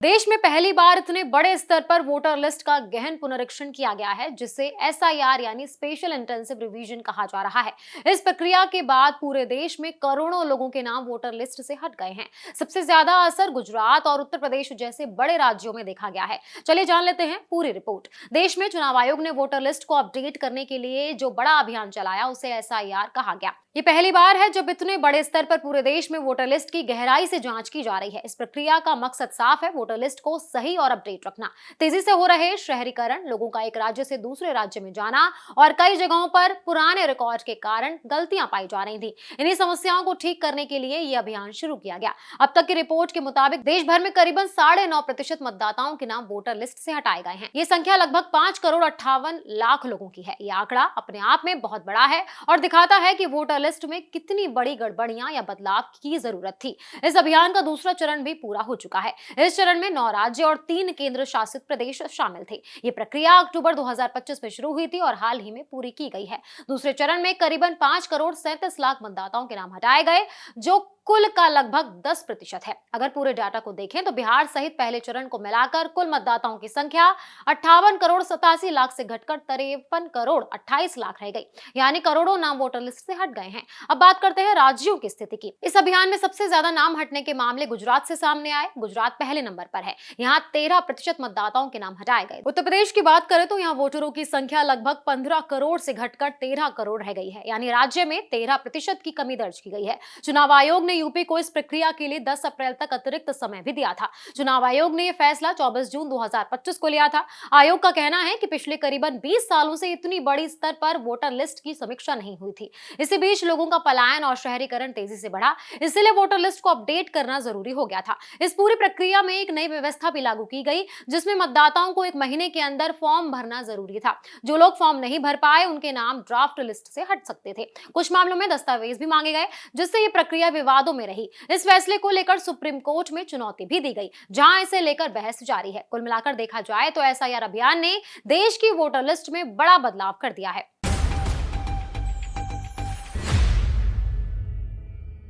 देश में पहली बार इतने बड़े स्तर पर वोटर लिस्ट का गहन पुनरीक्षण किया गया है, जिसे एसआईआर यानी स्पेशल इंटेंसिव रिवीजन कहा जा रहा है। इस प्रक्रिया के बाद पूरे देश में करोड़ों लोगों के नाम वोटर लिस्ट से हट गए हैं। सबसे ज्यादा असर गुजरात और उत्तर प्रदेश जैसे बड़े राज्यों में देखा गया है। चलिए जान लेते हैं पूरी रिपोर्ट। देश में चुनाव आयोग ने वोटर लिस्ट को अपडेट करने के लिए जो बड़ा अभियान चलाया, उसे एसआईआर कहा गया। ये पहली बार है जब इतने बड़े स्तर पर पूरे देश में वोटर लिस्ट की गहराई से जांच की जा रही है। इस प्रक्रिया का मकसद साफ है, वोटर लिस्ट को सही और अपडेट रखना। तेजी से हो रहे शहरीकरण, लोगों का एक राज्य से दूसरे राज्य में जाना और कई जगहों पर पुराने रिकॉर्ड के कारण गलतियां पाई जा रही थी। इन्हीं समस्याओं को ठीक करने के लिए ये अभियान शुरू किया गया। अब तक की रिपोर्ट के मुताबिक देश भर में करीबन 9.5% मतदाताओं के नाम वोटर लिस्ट से हटाए गए हैं। ये संख्या लगभग 5,58,00,000 लोगों की है। ये आंकड़ा अपने आप में बहुत बड़ा है और दिखाता है कि वोटर लिस्ट में कितनी बड़ी गड़बड़ियां या बदलाव की जरूरत थी। इस अभियान का दूसरा चरण भी पूरा हो चुका है। इस चरण में 9 राज्य और 3 केंद्र शासित प्रदेश शामिल थे। ये प्रक्रिया अक्टूबर 2025 में शुरू हुई थी और हाल ही में पूरी की गई है। दूसरे चरण में करीबन 5,37,00,000 मतदाताओं के नाम हटाए गए, जो कुल का लगभग 10% है। अगर पूरे डाटा को देखें तो बिहार सहित पहले चरण को मिलाकर कुल मतदाताओं की संख्या 58,87,00,000 से घटकर 53,28,00,000 रह गई। यानी करोड़ों नाम वोटर लिस्ट से हट गए हैं। अब बात करते हैं राज्यों की स्थिति की। इस अभियान में सबसे ज्यादा नाम हटने के मामले गुजरात से सामने आए। गुजरात पहले नंबर पर है। यहाँ 13% मतदाताओं के नाम हटाए गए। उत्तर प्रदेश की बात करें तो यहाँ वोटरों की संख्या लगभग 15 करोड़ से घटकर 13 करोड़ रह गई है। यानी राज्य में 13% की कमी दर्ज की गई है। चुनाव आयोग ने यूपी को इस प्रक्रिया के लिए 10 अप्रैल तक अतिरिक्त समय भी दिया था। चुनाव आयोग ने यह फैसला 24 जून 2025 को लिया था। आयोग का कहना है कि पिछले करीबन 20 सालों से इतनी बड़ी स्तर पर वोटर लिस्ट की समीक्षा नहीं हुई थी। इसी बीच लोगों का पलायन और शहरीकरण तेजी से बढ़ा, इसलिए वोटर लिस्ट को अपडेट करना जरूरी हो गया था। इस पूरी प्रक्रिया में एक नई व्यवस्था भी लागू की गई, जिसमें मतदाताओं को 1 महीने के अंदर फॉर्म भरना जरूरी था। जो लोग फॉर्म नहीं भर पाए, उनके नाम ड्राफ्ट लिस्ट से हट सकते थे। कुछ मामलों में दस्तावेज भी मांगे गए, जिससे ये प्रक्रिया विवादों में रही। इस फैसले को लेकर सुप्रीम कोर्ट में चुनौती भी दी गई, जहां इसे लेकर बहस जारी है। कुल मिलाकर देखा जाए तो एसआईआर अभियान ने देश की वोटर लिस्ट में बड़ा बदलाव कर दिया है।